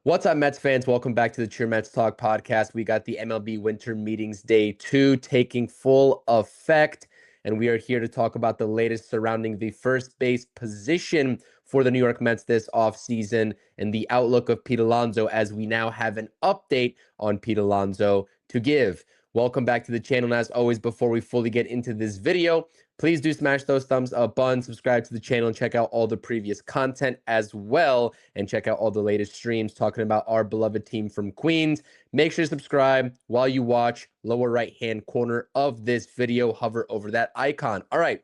What's up, Mets fans? Welcome back to the Cheer Mets Talk podcast. We got the MLB Winter Meetings Day 2 taking full effect, and we are here to talk about the latest surrounding the first base position for the New York Mets this offseason and the outlook of Pete Alonso as we now have an update on Pete Alonso to give. Welcome back to the channel. And as always, before we fully get into this video, please do smash those thumbs up button, subscribe to the channel, and check out all the previous content as well. And check out all the latest streams talking about our beloved team from Queens. Make sure to subscribe while you watch. Lower right-hand corner of this video, hover over that icon. All right.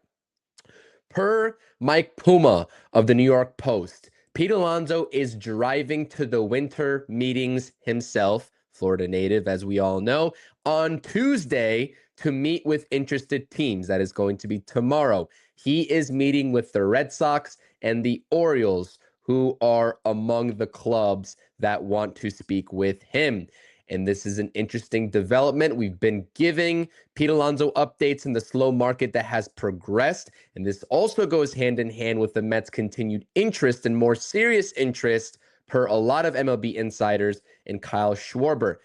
Per Mike Puma of the New York Post, Pete Alonso is driving to the winter meetings himself, Florida native, as we all know, on Tuesday to meet with interested teams. That is going to be tomorrow. He is meeting with the Red Sox and the Orioles, who are among the clubs that want to speak with him. And this is an interesting development. We've been giving Pete Alonso updates in the slow market that has progressed. And this also goes hand in hand with the Mets' continued interest and more serious interest, per a lot of MLB insiders, in Kyle Schwarber.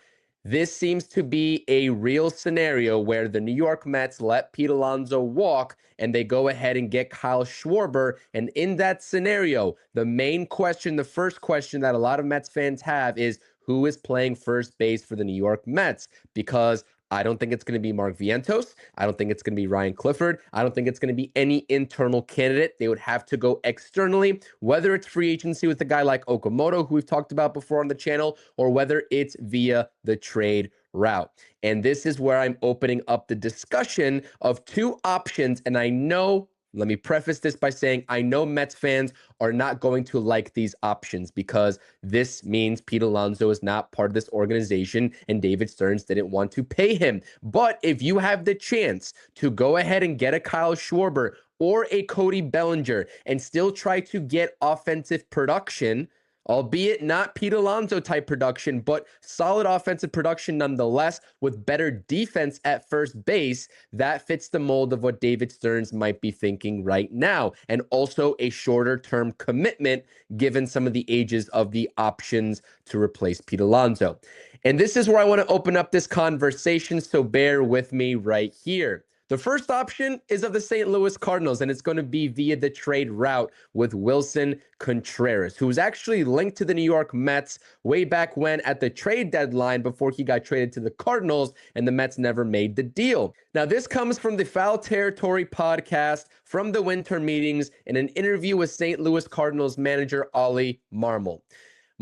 This seems to be a real scenario where the New York Mets let Pete Alonso walk and they go ahead and get Kyle Schwarber. And in that scenario, the main question, the first question that a lot of Mets fans have is, who is playing first base for the New York Mets? Because I don't think it's going to be Mark Vientos. I don't think it's going to be Ryan Clifford. I don't think it's going to be any internal candidate. They would have to go externally, whether it's free agency with a guy like Okamoto, who we've talked about before on the channel, or whether it's via the trade route. And this is where I'm opening up the discussion of two options. And I know, let me preface this by saying, I know Mets fans are not going to like these options because this means Pete Alonso is not part of this organization and David Stearns didn't want to pay him. But if you have the chance to go ahead and get a Kyle Schwarber or a Cody Bellinger and still try to get offensive production, albeit not Pete Alonso type production, but solid offensive production nonetheless, with better defense at first base, that fits the mold of what David Stearns might be thinking right now. And also a shorter term commitment given some of the ages of the options to replace Pete Alonso. And this is where I want to open up this conversation, so bear with me right here. The first option is of the St. Louis Cardinals, and it's going to be via the trade route with Willson Contreras, who was actually linked to the New York Mets way back when at the trade deadline before he got traded to the Cardinals, and the Mets never made the deal. Now, this comes from the Foul Territory podcast from the winter meetings in an interview with St. Louis Cardinals manager Ollie Marmol.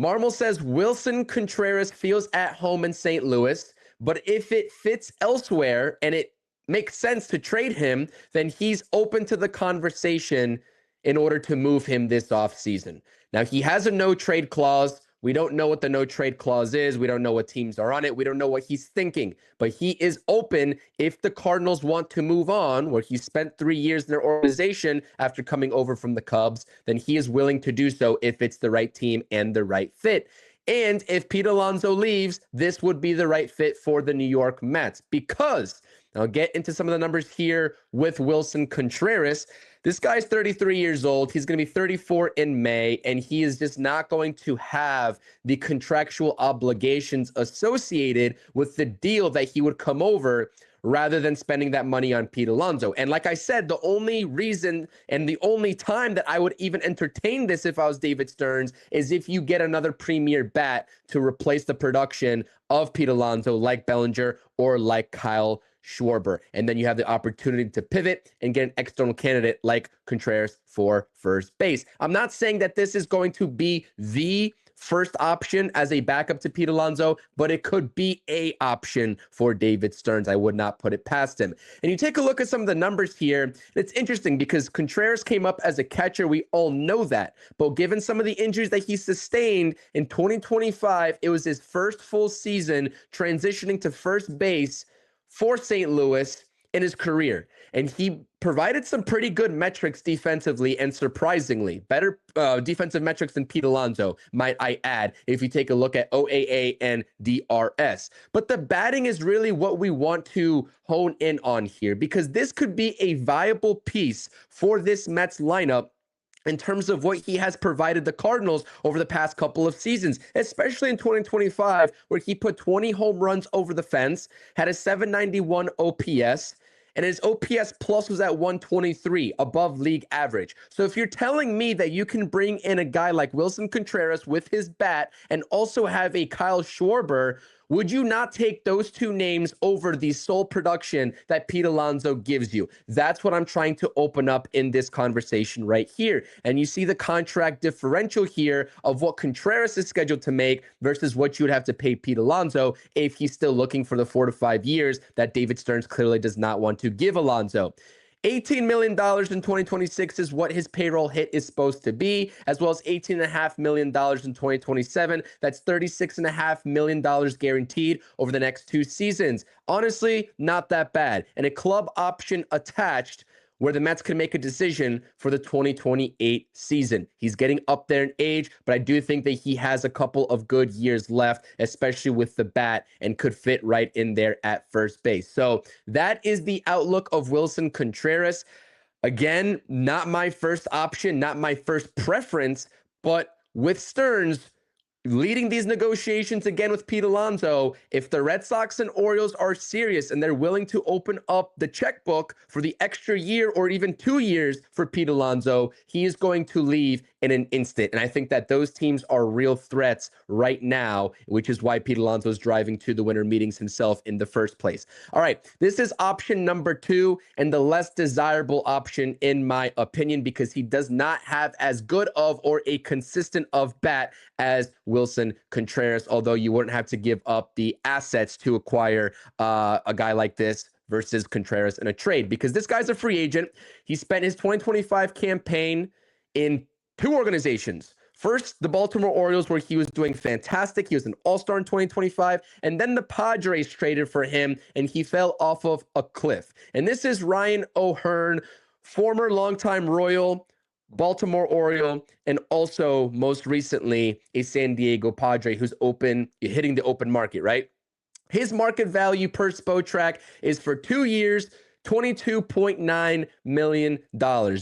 Marmol says Willson Contreras feels at home in St. Louis, but if it fits elsewhere and it makes sense to trade him, then he's open to the conversation in order to move him this offseason. Now, he has a no-trade clause. We don't know what the no-trade clause is. We don't know what teams are on it. We don't know what he's thinking. But he is open if the Cardinals want to move on, where he spent 3 years in their organization after coming over from the Cubs, then he is willing to do so if it's the right team and the right fit. And if Pete Alonso leaves, this would be the right fit for the New York Mets because I'll get into some of the numbers here with Willson Contreras. This guy's 33 years old. He's going to be 34 in May, and he is just not going to have the contractual obligations associated with the deal that he would come over rather than spending that money on Pete Alonso. And like I said, the only reason and the only time that I would even entertain this if I was David Stearns is if you get another premier bat to replace the production of Pete Alonso like Bellinger or like Kyle Schwarber. And then you have the opportunity to pivot and get an external candidate like Contreras for first base. I'm not saying that this is going to be the first option as a backup to Pete Alonso, but it could be a option for David Stearns. I would not put it past him. And you take a look at some of the numbers here. It's interesting because Contreras came up as a catcher. We all know that. But given some of the injuries that he sustained in 2025, it was his first full season transitioning to first base for St. Louis in his career. And he provided some pretty good metrics defensively and surprisingly better defensive metrics than Pete Alonso, might I add, if you take a look at OAA and DRS. But the batting is really what we want to hone in on here because this could be a viable piece for this Mets lineup in terms of what he has provided the Cardinals over the past couple of seasons, especially in 2025, where he put 20 home runs over the fence, had a 791 OPS, and his OPS plus was at 123, above league average. So if you're telling me that you can bring in a guy like Willson Contreras with his bat and also have a Kyle Schwarber, would you not take those two names over the sole production that Pete Alonso gives you? That's what I'm trying to open up in this conversation right here. And you see the contract differential here of what Contreras is scheduled to make versus what you would have to pay Pete Alonso if he's still looking for the 4 to 5 years that David Stearns clearly does not want to give Alonso. $18 million in 2026 is what his payroll hit is supposed to be, as well as $18.5 million in 2027. That's $36.5 million guaranteed over the next 2 seasons. Honestly, not that bad. And a club option attached where the Mets can make a decision for the 2028 season. He's getting up there in age, but I do think that he has a couple of good years left, especially with the bat, and could fit right in there at first base. So that is the outlook of Willson Contreras. Again, not my first option, not my first preference, but with Stearns leading these negotiations again with Pete Alonso, if the Red Sox and Orioles are serious and they're willing to open up the checkbook for the extra year or even 2 years for Pete Alonso, he is going to leave in an instant. And I think that those teams are real threats right now, which is why Pete Alonso is driving to the winter meetings himself in the first place. All right, this is option number 2 and the less desirable option in my opinion, because he does not have as good of or a consistent of bat as Willson Contreras, although you wouldn't have to give up the assets to acquire a guy like this versus Contreras in a trade, because this guy's a free agent. He spent his 2025 campaign in 2 organizations. First, the Baltimore Orioles, where he was doing fantastic. He was an all-star in 2025. And then the Padres traded for him, and he fell off of a cliff. And this is Ryan O'Hearn, former longtime Royal, Baltimore Oriole, and also most recently a San Diego Padre who's hitting the open market, right? His market value per Spotrac is for 2 years, $22.9 million,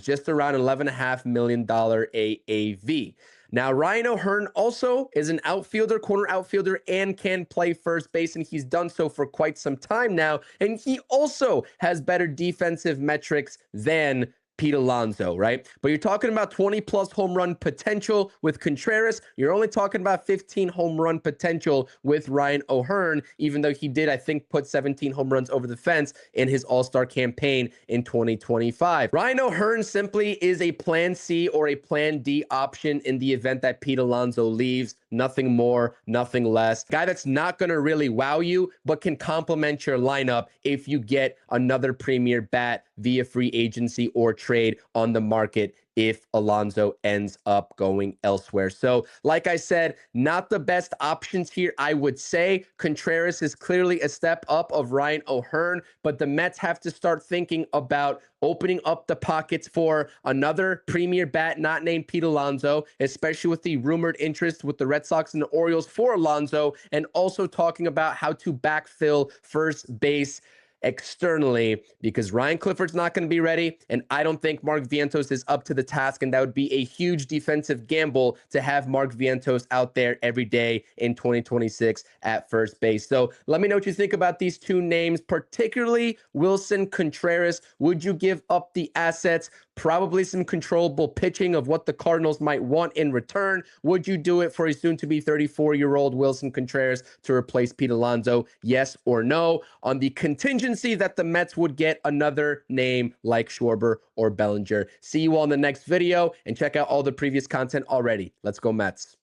just around $11.5 million AAV. Now, Ryan O'Hearn also is an outfielder, corner outfielder, and can play first base, and he's done so for quite some time now. And he also has better defensive metrics than Pete Alonso, right? But you're talking about 20 plus home run potential with Contreras. You're only talking about 15 home run potential with Ryan O'Hearn, even though he did, I think, put 17 home runs over the fence in his all-star campaign in 2025. Ryan O'Hearn simply is a plan C or a plan D option in the event that Pete Alonso leaves. Nothing more, nothing less. Guy that's not going to really wow you, but can complement your lineup if you get another premier bat via free agency or trade on the market if Alonso ends up going elsewhere. So, like I said, not the best options here, I would say. Contreras is clearly a step up of Ryan O'Hearn, but the Mets have to start thinking about opening up the pockets for another premier bat not named Pete Alonso, especially with the rumored interest with the Red Sox and the Orioles for Alonso, and also talking about how to backfill first base externally, because Ryan Clifford's not going to be ready, and I don't think Mark Vientos is up to the task, and that would be a huge defensive gamble to have Mark Vientos out there every day in 2026 at first base. So let me know what you think about these 2 names, particularly Willson Contreras. Would you give up the assets? Probably some controllable pitching of what the Cardinals might want in return. Would you do it for a soon-to-be 34-year-old Willson Contreras to replace Pete Alonso? Yes or no? On the contingency that the Mets would get another name like Schwarber or Bellinger. See you all in the next video, and check out all the previous content already. Let's go Mets.